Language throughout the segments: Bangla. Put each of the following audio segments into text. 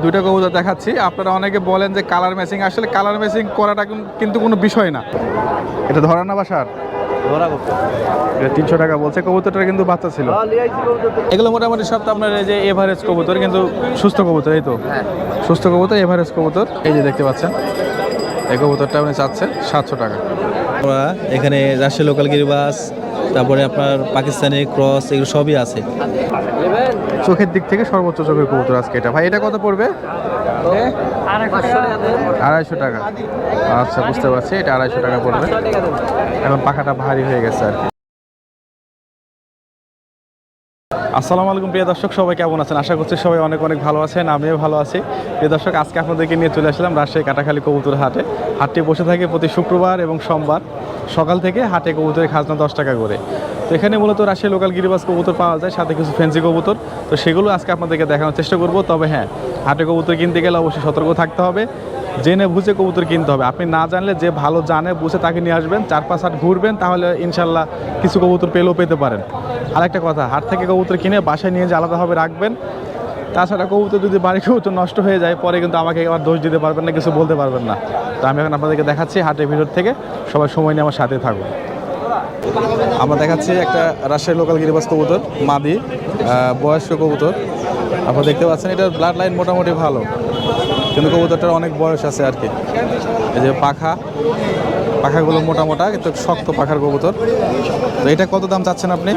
দুইটা কবুতর দেখাচ্ছি। আপনারা অনেকে বলেন যে কালার ম্যাচিং, আসলে কালার ম্যাচিং করাটা কিন্তু কোনো বিষয় না। এটা ধরা না বাসার? এটা 300 টাকা বলছে। কবুতরটা কিন্তু বাচ্চা ছিল। এগুলো মোটামুটি সব তো আপনার এই যে এভারেজ কবুতর, কিন্তু সুস্থ কবুতর। এই তো সুস্থ কবুতর, এভারেজ কবুতর। এই যে দেখতে পাচ্ছেন, এই কবুতরটা আপনি চাচ্ছেন 700 টাকা। এখানে রাজশাহী লোকাল গিরিবাস, তারপরে আপনার পাকিস্তানি ক্রস, এগুলো সবই আছে। চোখের দিক থেকে সর্বোচ্চ চোখের কবুতর আজকে এটা। ভাই এটা কত পড়বে? 250 টাকা। আচ্ছা, বুঝতে পারছি, এটা 250 টাকা পড়বে। এখন পাখাটা ভারী হয়ে গেছে আর কি। আসসালামু আলাইকুম প্রিয় দর্শক, সবাই কেমন আছেন? আশা করছি সবাই অনেক অনেক ভালো আছেন। আমিও ভালো আছি। প্রিয় দর্শক, আজকে আপনাদেরকে নিয়ে চলে আসলাম রাজশাহী কাটাখালী কবুতর হাটে। হাটটি বসে থাকে প্রতি শুক্রবার এবং সোমবার সকাল থেকে। হাটে কবুতরের খাজনা 10 টাকা করে। তো এখানে মূলত রাজশাহী লোকাল গিরিবাস কবুতর পাওয়া যায়, সাথে কিছু ফ্যান্সি কবুতর। তো সেগুলো আজকে আপনাদেরকে দেখানোর চেষ্টা করব। তবে হ্যাঁ, হাটে কবুতর কিনতে গেলে অবশ্যই সতর্ক থাকতে হবে, জেনে বুঝে কবুতর কিনতে হবে। আপনি না জানলে যে ভালো জানে বুঝে তাকে নিয়ে আসবেন, 4-5 হাট ঘুরবেন, তাহলে ইনশাল্লাহ কিছু কবুতর পেলেও পেতে পারেন। আরেকটা কথা, হাট থেকে কবুতর কিনে বাসায় নিয়ে যে আলাদাভাবে রাখবেন। তাছাড়া কবুতর যদি বাড়ি কবুতর নষ্ট হয়ে যায়, পরে কিন্তু আমাকে আবার দোষ দিতে পারবেন না, কিছু বলতে পারবেন না। তো আমি এখন আপনাদেরকে দেখাচ্ছি হাটের ভিতর থেকে। সবাই সময় নিয়ে আমার সাথে থাকুন। আমরা দেখাচ্ছি একটা রাজশাহী লোকাল গিরিবাস কবুতর, মাদি বয়স্ক কবুতর। আপনারা দেখতে পাচ্ছেন এটার ব্লাড লাইন মোটামুটি ভালো, কিন্তু কবুতরটার অনেক বয়স আছে আর কি। এই যে পাখাগুলো মোটা মোটা, কিন্তু শক্ত পাখার কবুতর। তো এটা কত দাম চাচ্ছেন আপনি?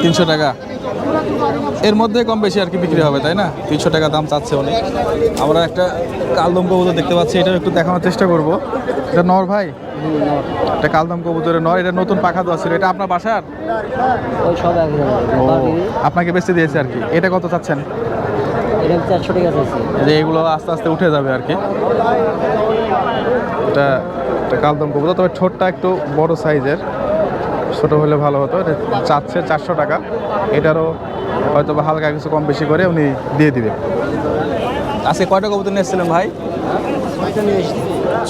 300 টাকা। এর মধ্যে কম বেশি আর কি বিক্রি হবে, তাই না? 300 টাকা দাম চাচ্ছে উনি। আমরা একটা কালদম কবুতর দেখতে পাচ্ছি, এটা একটু দেখানোর চেষ্টা করব। এটা নর ভাই? এটা কালদম কবুতরের নর। এটা নতুন পাখা দেওয়া ছিল। এটা আপনার বাসার? ও, আপনাকে বেচতে দিয়েছে আর কি। এটা কত চাচ্ছেন? যে এগুলো আস্তে আস্তে উঠে যাবে আর কি। এটা কালদম কবুতর, তবে ঠোঁটটা একটু বড় সাইজের, ছোট হলে ভালো হতো। এটা চাচ্ছে 400 টাকা। এটারও হয়তো বা হালকা কিছু কম বেশি করে উনি দিয়ে দিবে। আজকে কয়টা কবুতর নিয়ে এসেছিলেন ভাই?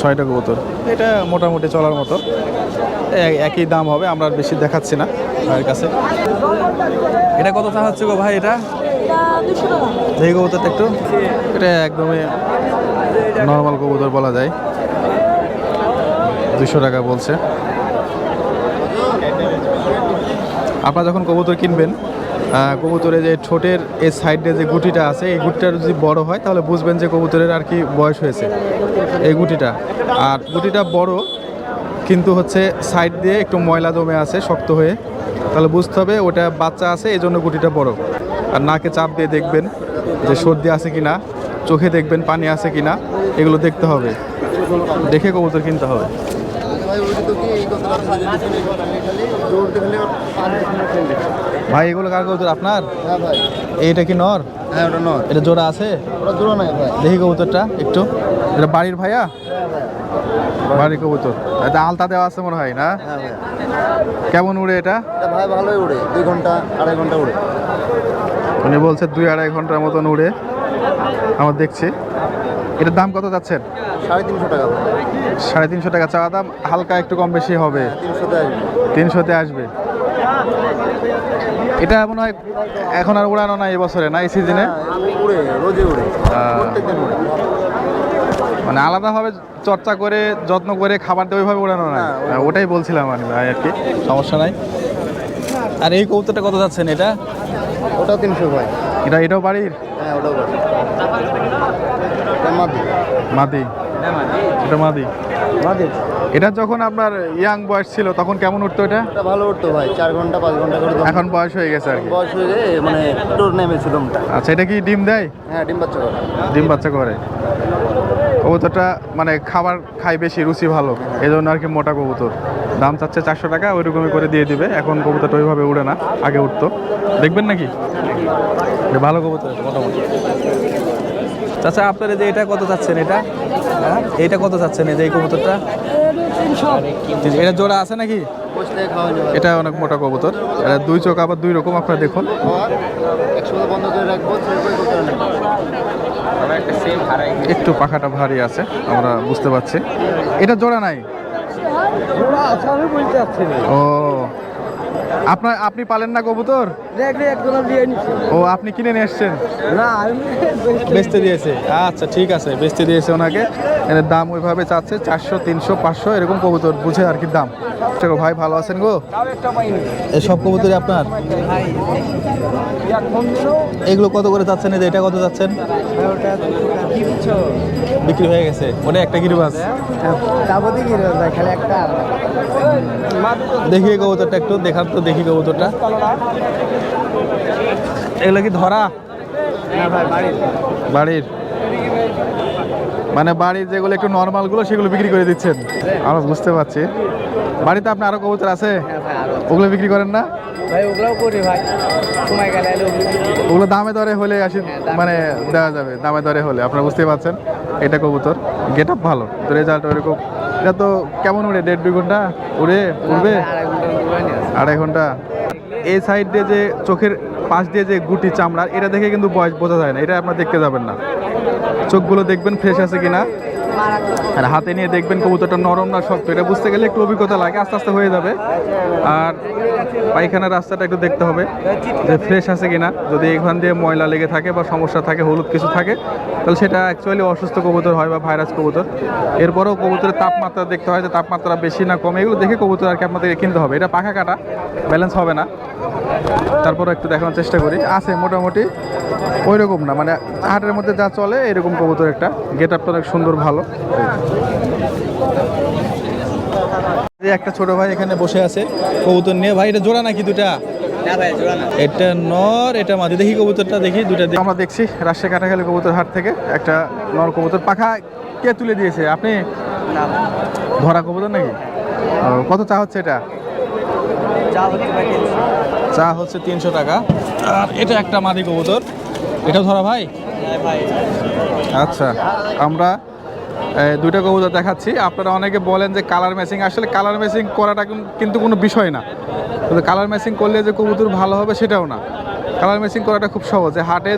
6টা কবুতর। এটা মোটামুটি চলার মতো, একই দাম হবে। আমরা বেশি দেখাচ্ছি না ভাইয়ের কাছে। এটা কত চা হচ্ছে গো ভাই? এটা এই কবুতরটা একটু, এটা একদমই নর্মাল কবুতর বলা যায়। 200 টাকা বলছে। আপনারা যখন কবুতর কিনবেন, কবুতরের যে ঠোঁটের এই সাইডে যে গুটিটা আছে, এই গুটিটা যদি বড় হয় তাহলে বুঝবেন যে কবুতরের আর কি বয়স হয়েছে, এই গুটিটা। আর গুটিটা বড় কিন্তু হচ্ছে সাইড দিয়ে একটু ময়লা জমে আছে শক্ত হয়ে, তাহলে বুঝতে হবে ওটা বাচ্চা আছে, এই জন্য গুটিটা বড়। আর নাকে চাপ দিয়ে দেখবেন যে সর্দি আছে কিনা, চোখে দেখবেন পানি আছে কিনা, এগুলো দেখতে হবে, দেখে কবুতর কিনতে হবে। ভাই এগুলো কার কবুতর আপনার? হ্যাঁ ভাই। এইটা কি নর? হ্যাঁ ওটা নর। এটা জোড়া আছে? ওটা জোড়া নাই ভাই। দেখি কবুতরটা একটু। এটা বাড়ির ভাইয়া? বাড়ির কবুতর। এটা আলতা দেওয়া আছে মনে হয় না? হ্যাঁ ভাই। কেমন উড়ে এটা? এটা ভাই ভালোই উড়ে, 2 ঘন্টা 2.5 ঘন্টা উড়ে। উনি বলছে 2-2.5 ঘন্টার মতন উড়ে। আমরা দেখছি। এটার দাম কত যাচ্ছেন? 350 টাকা ভাই। 350 টাকা চাওয়া দাম, হালকা একটু কম বেশি হবে। 300-তে আসবে। এটা মনে হয় এখন আর উড়ানো না এই বছরে, না এই সিজনে? উড়ে, রোজে উড়ে, প্রত্যেকদিন উড়ে। মানে আলাদাভাবে চর্চা করে যত্ন করে খাবার দিয়ে ওইভাবে উড়ানো না? ওটাই বলছিলাম আমি ভাই আর কি, সমস্যা নাই। আর এই কবুতরটা কত যাচ্ছেন? এটা ওটাও 300 ভাই। এটাও বাড়ির? হ্যাঁ ওটাও বাড়ির। এটা মাদি। মাদি? এটা মাদি। মাদি। এটা যখন আপনার ইয়াং বয়স ছিল তখন কেমন উঠতো এটা? এটা ভালো উঠতো ভাই, 4 ঘন্টা 5 ঘন্টা করে। এখন বয়স হয়ে গেছে আর কি। বয়স হয়ে গেছে, মানে টোর নেমেছিল ওটা। আচ্ছা, এটা কি ডিম দেয়? হ্যাঁ ডিম বাচ্চা করে। ডিম বাচ্চা করে। কবুতরটা মানে খাবার খায় বেশি, রুচি ভালো, এই জন্য আর কি মোটা কবুতর। দাম চাচ্ছে 400 টাকা, ওইরকমই করে দিয়ে দিবে। এখন কবুতরটা ওইভাবে উড়ে না, আগে উঠতো। দেখবেন নাকি? ভালো কবুতর মোটামুটি। আচ্ছা, আপনার যে এটা কত চাচ্ছেন? এইটা কত চাচ্ছেন? এই কবুতরটা এটা জোড়া আছে নাকি? এটা অনেক মোটা কবুতর। এটা 2 চোখ, আবার 2 রকম। আপনারা দেখুন, একটু পাখাটা ভারী আছে, আমরা বুঝতে পারছি। এটা জোড়া নাই? ও, আপনি পালেন না কবুতর? ও আপনি কিনে নিয়ে এসছেন? বেচতে দিয়েছে, আচ্ছা ঠিক আছে, বেচতে দিয়েছে ওনাকে। এর দাম ওইভাবে চাচ্ছে 400, 300, 500 এরকম কবুতর বুঝে আর কি দাম। চলো ভাই, ভালো আছেন গো? এই সব কবুতরই আপনার? এগুলো কত করে যাচ্ছেন? এটা কত যাচ্ছেন? বিক্রি হয়ে গেছে, ওটা একটা গিরিবাস। দেখি এই কবুতরটা একটু দেখান তো, দেখি কবুতরটা। এগুলো কি ধরা? বাড়ির মানে বাড়ির যেগুলো একটু নর্মাল গুলো সেগুলো বিক্রি করে দিচ্ছেন? আমরা বুঝতে পারছি। বাড়িতে আপনার আরো কবুতর আছে, ওগুলো বিক্রি করেন না? ভাই ওগুলাও করি ভাই, সময় গেলে ওগুলো দামে দরে হলে আসি, মানে দেওয়া যাবে দামে দরে হলে। আপনারা বুঝতেই পারছেন, এটা কবুতর গেট আপ ভালো, তো রেজাল্ট ওইরকম। এটা তো কেমন উড়ে? 1.5-2 ঘন্টা উড়বে? 2.5 ঘন্টা। এই সাইড দিয়ে যে চোখের পাশ দিয়ে যে গুটি চামড়ার, এটা দেখে কিন্তু বয়স বোঝা যায় না, এটা আপনারা দেখতে যাবেন না। চোখগুলো দেখবেন ফ্রেশ আছে কিনা, আর হাতে নিয়ে দেখবেন কবুতরটা নরম না শক্ত, এটা বুঝতে গেলে একটু অভিজ্ঞতা লাগে, আস্তে আস্তে হয়ে যাবে। আর পায়খানার রাস্তাটা একটু দেখতে হবে যে ফ্রেশ আছে কিনা। যদি এখান দিয়ে ময়লা লেগে থাকে বা সমস্যা থাকে, হলুদ কিছু থাকে, তাহলে সেটা অ্যাকচুয়ালি অসুস্থ কবুতর হয় বা ভাইরাস কবুতর। এরপরেও কবুতরের তাপমাত্রা দেখতে হয় যে তাপমাত্রা বেশি না কমে, এগুলো দেখে কবুতর আর কি আপনাদেরকে কিনতে হবে। এটা পাখা কাটা, ব্যালেন্স হবে না। তারপরে একটু দেখানোর চেষ্টা করি, আছে মোটামুটি ওই রকম না, মানে হাটের মধ্যে যা চলে এরকম কবুতর। একটা গেট আপটা অনেক সুন্দর, ভালো। এই একটা ছোট ভাই এখানে বসে আছে কবুতর নিয়ে। ভাই এটা জোড়া নাকি দুটা? এটা নর, এটা মাদি। দেখি কবুতরটা, দেখি দুটা। আমরা দেখছি রাজশাহী কাটাখালী কবুতর হাট থেকে একটা নর কবুতর। পাখা কে তুলে দিয়েছে? আপনি? ধরা কবুতর নাকি? কত চা হচ্ছে এটা? চা হচ্ছে 300 টাকা। আর এটা একটা মাদি কবুতর, এটাও ধরা ভাই? আচ্ছা, আমরা দুইটা কবুতর দেখাচ্ছি। আপনারা অনেকে বলেন যে কালার ম্যাচিং, আসলে কালার ম্যাচিং করাটা কিন্তু কোনো বিষয় না। কিন্তু কালার ম্যাচিং করলে যে কবুতর ভালো হবে সেটাও না। কালার ম্যাচিং করাটা খুব সহজ, হাটে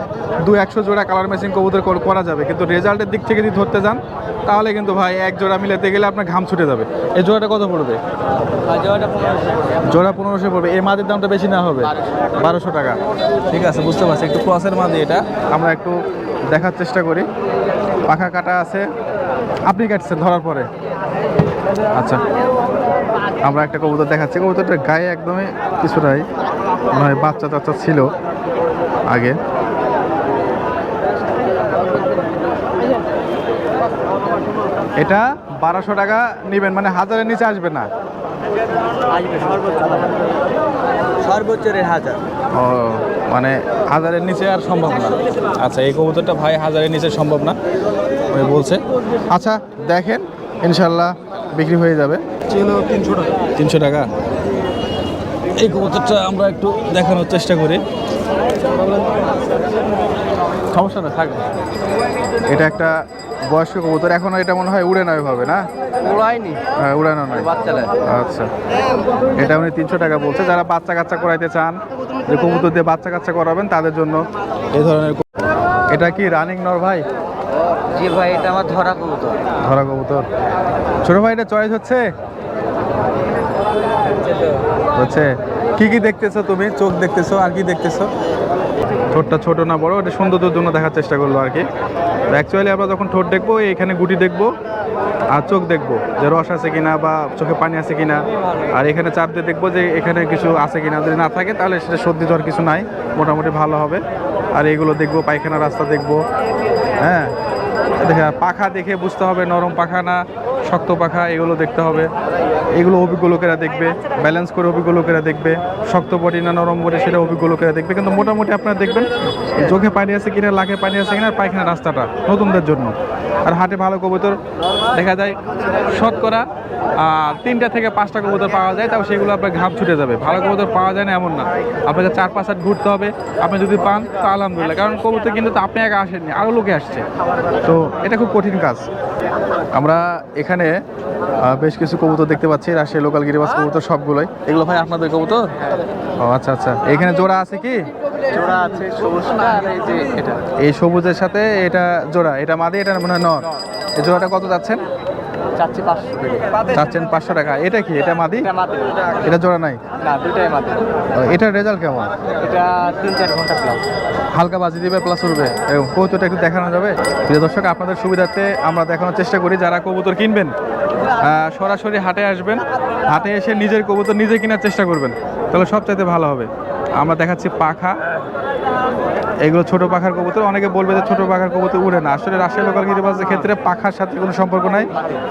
200-100 জোড়া কালার ম্যাচিং কবুতর করা যাবে, কিন্তু রেজাল্টের দিক থেকে যদি ধরতে যান তাহলে কিন্তু ভাই এক জোড়া মিলাতে গেলে আপনার ঘাম ছুটে যাবে। এই জোড়াটা কত পড়বে? জোড়া 1500 পড়বে। এই মাদির দামটা বেশি না হবে? 1200 টাকা। ঠিক আছে, বুঝতে পারছি। একটু ক্রসের মাদি এটা, আমরা একটু দেখার চেষ্টা করি। পাখা কাটা আছে, আপনি কাটছেন ধরার পরে? আচ্ছা, আমরা একটা কবুতর দেখাচ্ছি। কবুতরটার গায়ে একদমই কিছুটাই নয়, বাচ্চা টাচ্চা ছিল আগে। এটা 1200 টাকা নেবেন, মানে 1000-এর নিচে আসবে না? সর্বোচ্চ 1000। ও, মানে 1000-এর নিচে আর সম্ভব না। আচ্ছা, এই কবুতরটা ভাই 1000-এর নিচে সম্ভব না ওই বলছে। আচ্ছা দেখেন, ইনশাল্লাহ বিক্রি হয়ে যাবে। ছিল 300 টাকা। 300 টাকা। এই কবুতরটা আমরা একটু দেখানোর চেষ্টা করি, সমস্যা না থাকবে। এটা একটা বয়স্ক কবুতর, এখনো এটা মনে হয় উড়ে না ওইভাবে, না? উড়াইনি, হ্যাঁ, উড়ানো নয়। বাচ্চারা। আচ্ছা, এটা উনি 300 টাকা বলছে। যারা বাচ্চা কাচ্চা করাইতে চান, যে কবুতর দিয়ে বাচ্চা কাচ্চা করাবেন, তাদের জন্য এই ধরনের। এটা কি রানিং নর ভাই? জি ভাই, এটা আমার ধরা কবুতর। ধরা কবুতর। ছোট ভাই, এটা চয়েস হচ্ছে? হচ্ছে। কি কি দেখতেছো তুমি? চোখ দেখতেছো, আর কি দেখতেছো? ঠোঁটটা ছোট না বড়, এটা সৌন্দর্যের জন্য দেখার চেষ্টা করলো আর কি। অ্যাকচুয়ালি আমরা যখন ঠোঁট দেখবো, এখানে গুটি দেখবো আর চোখ দেখবো যে রস আছে কিনা বা চোখে পানি আছে কিনা, আর এখানে চাপ দিয়ে দেখবো যে এখানে কিছু আছে কিনা। যদি না থাকে তাহলে সেটা সর্দি জ্বর কিছু নাই, মোটামুটি ভালো হবে। আর এগুলো দেখবো, পায়খানা রাস্তা দেখবো। হ্যাঁ, দেখে পাখা দেখে বুঝতে হবে নরম পাখা না শক্ত পাখা, এগুলো দেখতে হবে। এগুলো অভিজ্ঞ লোকেরা দেখবে, ব্যালেন্স করে অভিজ্ঞ লোকেরা দেখবে। শক্ত বডি না নরম বডি সেটা অভিজ্ঞ লোকেরা দেখবে। কিন্তু মোটামুটি আপনারা দেখবেন চোখে পানি আছে কিনা, লাখে পানি আছে কিনা, পায়খানা রাস্তাটা নতুনদের জন্য। আর হাটে ভালো কবুতর দেখা যায় শতকরা 3টা থেকে 5টা কবুতর পাওয়া যায়, তাও সেগুলো আপনার ঘাম ছুটে যাবে। ভালো কবুতর পাওয়া যায় না এমন না, আপনাকে 4-5 হাট ঘুরতে হবে। আপনি যদি পান তা আলহামদুলিল্লাহ, কারণ কবুতর কিন্তু আপনি একা আসেননি, আরও লোকে আসছে, তো এটা খুব কঠিন কাজ। আমরা এখানে বেশ কিছু কবুতর দেখতে পাচ্ছি, রাজশাহী লোকাল গিরিবাস কবুতর সবগুলোই। এগুলো ভাই আপনাদের কবুতর? ও আচ্ছা আচ্ছা। এখানে জোড়া আছে কি? জোড়া আছে, সবুজটা আর এই যে এটা। এই সবুজের সাথে এটা জোড়া, এটা মাদি, এটা মনে হয় নর। এই জোড়াটা কত যাচ্ছেন? চাচ্ছি 500 টাকা। চাচ্ছেন 500 টাকা। এটা কি, এটা মাদি? এটা মাদি। এটা জোড়া নাই? না, দুটাই মাদি। এটার রেজাল্ট কেমন? এটা 3-4 ঘন্টা প্লাস। হালকা বাজি দিবে প্লাস উঠবে, এবং কবুতরটা একটু দেখানো যাবে? প্রিয় দর্শক, আপনাদের সুবিধার্থে আমরা দেখানোর চেষ্টা করি। যারা কবুতর কিনবেন সরাসরি হাটে আসবেন, হাটে এসে নিজের কবুতর নিজে কেনার চেষ্টা করবেন, তাহলে সবচাইতে ভালো হবে। আমরা দেখাচ্ছি পাখা, এগুলো ছোট পাখার কবুতর। অনেকে বলবে যে ছোট পাখার কবুতর উড়ে না, আসলে রাজশাহী লোকাল গিরিবাজের ক্ষেত্রে পাখার সাথে কোনো সম্পর্ক নাই,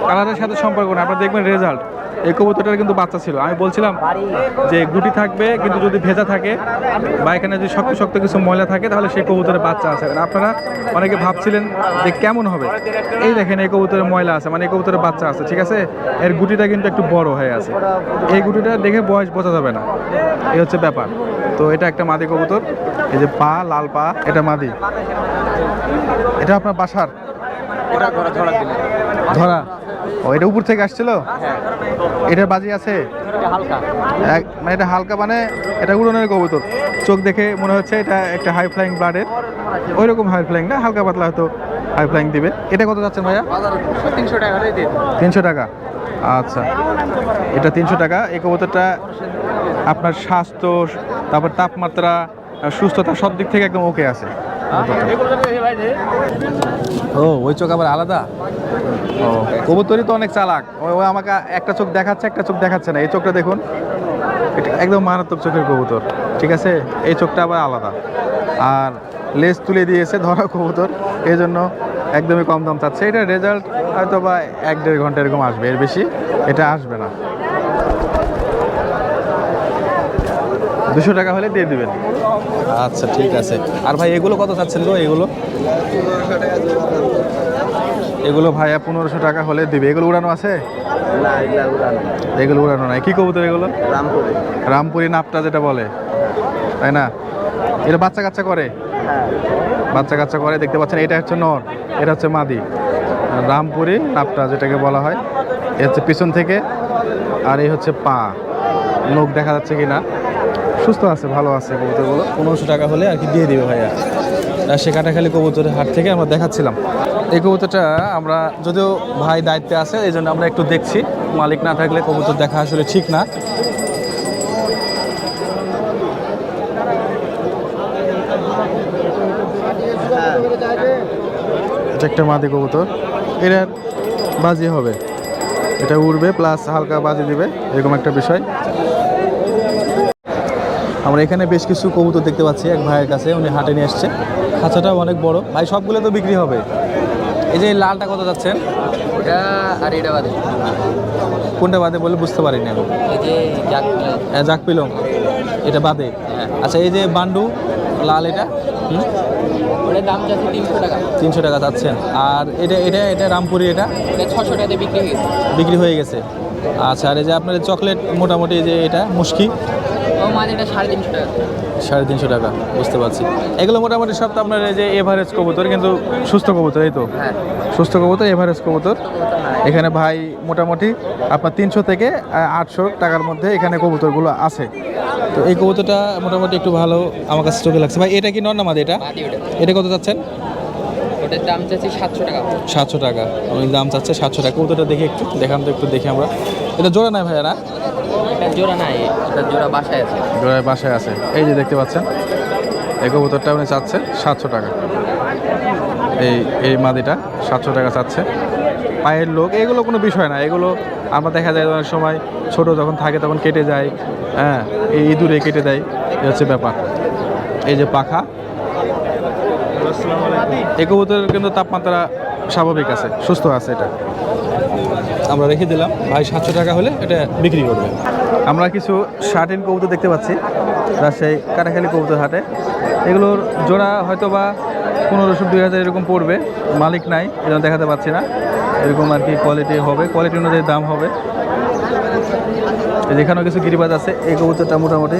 কালারের সাথে সম্পর্ক নাই। আপনারা দেখবেন রেজাল্ট, এই কবুতরটার কিন্তু বাচ্চা ছিল। আমি বলছিলাম যে গুটি থাকবে, কিন্তু যদি ভেজা থাকে বা এখানে যদি শক্ত শক্ত কিছু ময়লা থাকে, তাহলে সেই কবুতরের বাচ্চা আছে। আপনারা অনেকে ভাবছিলেন যে কেমন হবে, এই দেখেন এই কবুতরের ময়লা আছে, মানে এই কবুতরের বাচ্চা আছে, ঠিক আছে? এর গুটিটা কিন্তু একটু বড় হয়ে আছে, এই গুটিটা দেখে বয়স বোঝা যাবে না, এই হচ্ছে ব্যাপার। তো এটা একটা মাদি কবুতর, এই যে পা, লাল পা, এটা মাদি। এটা আপনার বাসার ওরা ঘোড়া ঝোড়া দিলে ধরা? ও, এটা উপর থেকে আসছিল? এটার বাজি আছে? এটা হালকা। মানে এটা হালকা, মানে এটা উড়নের কবুতর। চোখ দেখে মনে হচ্ছে এটা একটা হাই ফ্লাইং ব্লাডের, ওই রকম হাই ফ্লাইং না, হালকা পাতলা হয়তো হাই ফ্লাইং দিবে। এটা কত যাচ্ছেন ভাইয়া? 300 টাকা হলেই দিয়ে দিন। 300 টাকা। আচ্ছা, এটা 300 টাকা। এই কবুতরটা আপনার স্বাস্থ্য, তারপর তাপমাত্রা, সুস্থতা সব দিক থেকে একদম ওকে আছে। ও, ওই চোখ আবার আলাদা? ও, কবুতরই তো অনেক চালাক। ও আমাকে একটা চোখ দেখাচ্ছে, একটা চোখ দেখাচ্ছে না। এই চোখটা দেখুন, এটা একদম মারাত্মক চোখের কবুতর, ঠিক আছে? এই চোখটা আবার আলাদা, আর লেজ তুলে দিয়েছে ধরা কবুতর, এই জন্য একদমই কম দাম চাচ্ছে। এটা রেজাল্ট হয়তো বা 1-1.5 ঘন্টা এরকম আসবে, এর বেশি এটা আসবে না। 200 টাকা হলে দিয়ে দিবেন। আচ্ছা, ঠিক আছে। আর ভাই এগুলো কত চাচ্ছেন গো? এগুলো ভাইয়া 1500 টাকা হলে দিবে। এগুলো উড়ানো আছে? না, এগুলা উড়ানো। এগুলো উড়ানো নাই। কি কবুতর এগুলো? রামপুরে। রামপুরি নাপটা যেটা বলে, তাই না? এটা বাচ্চা কাচ্চা করে? হ্যাঁ। বাচ্চা কাচ্চা করে, দেখতে পাচ্ছেন। এটা হচ্ছে নর, এটা হচ্ছে মাদি। রামপুরি নাপটা যেটাকে বলা হয়, এ হচ্ছে পিছন থেকে, আর এই হচ্ছে পা। নখ দেখা যাচ্ছে কি না? সুস্থ আছে, ভালো আছে কবুতরগুলো। 1500 টাকা হলে আর কি দিয়ে দিবে ভাইয়া। রাজশাহী কাটাখালী কবুতরের হাট থেকে আমরা দেখাচ্ছিলাম এই কবুতরটা। আমরা যদিও ভাই দায়িত্বে আছে, এই জন্য আমরা একটু দেখছি। মালিক না থাকলে কবুতর দেখা আসলে ঠিক না। এটা একটা মাদি কবুতর, এটার বাজি হবে, এটা উড়বে প্লাস হালকা বাজি দিবে, এরকম একটা বিষয়। আমরা এখানে বেশ কিছু কবুতর দেখতে পাচ্ছি এক ভাইয়ের কাছে, উনি হাটে নিয়ে এসছে। খাঁচাটাও অনেক বড়। ভাই সবগুলো তো বিক্রি হবে? এই যে লালটা কত যাচ্ছেন? ওটা আর এটা বাদে। কোনটা বাদে বলে বুঝতে পারিনি আমি। এই যে জাক পিলং, এটা বাদে? আচ্ছা, এই যে বান্ডু লাল, এটা ওটার দাম যাচ্ছে 300 টাকা। 300 টাকা যাচ্ছেন। আর এটা এটা এটা রামপুরি, এটা 600 টাকাতে বিক্রি হয়ে গেছে। আচ্ছা, আর এই যে আপনার চকলেট মোটামুটি, যে এটা মুশকি, ও মানে এটা 350 টাকা। 350 টাকা, বুঝতে পারছি। এগুলো মোটামুটি সব তো আপনার এই যে এভারেজ কবুতর, কিন্তু সুস্থ কবুতর, এই তো? হ্যাঁ, সুস্থ কবুতর, এভারেজ কবুতর। এখানে ভাই মোটামুটি আপনার 300 থেকে 800 টাকার মধ্যে এখানে কবুতরগুলো আছে। তো এই কবুতরটা মোটামুটি একটু ভালো আমার কাছে চোখে লাগছে। ভাই এটা কি নর না মাদি? এটা কত চাচ্ছেন? ওটার দাম চাচ্ছি 700 টাকা। 700 টাকা, উনি দাম চাচ্ছে 700 টাকা। কবুতরটা দেখে একটু দেখান তো, একটু দেখি আমরা। এটা জোড়া নাই ভাইয়া? না, এটা জোড়া নাই, এটা জোড়া বাসায় আছে। জোড়ায় বাসায় আছে, এই যে দেখতে পাচ্ছেন। এই কবুতরটা উনি চাচ্ছে 700 টাকা। এই মাদিটা 700 টাকা চাচ্ছে। পায়ের লোক, এগুলো কোনো বিষয় না। এগুলো আমরা দেখা যায় অনেক সময় ছোট যখন থাকে তখন কেটে যায়, হ্যাঁ, এই ইঁদুরে কেটে দেয়, এই হচ্ছে ব্যাপার। এই যে পাখা, এই কবুতরের কিন্তু তাপমাত্রা স্বাভাবিক আছে, সুস্থ আছে। এটা আমরা রেখে দিলাম। ভাই 700 টাকা হলে এটা বিক্রি করবে। আমরা কিছু শার্টিন কবুতর দেখতে পাচ্ছি রাজশাহী কাটাখালী কবুতর হাটে। এগুলোর জোড়া হয়তো বা 1500-2000 এরকম পড়বে, মালিক নাই, এটা দেখাতে পাচ্ছি না। এরকম আর কি কোয়ালিটি হবে, কোয়ালিটি অনুযায়ী দাম হবে। যেখানেও কিছু গিরিবাজ আছে। এই কবুতরটা মোটামুটি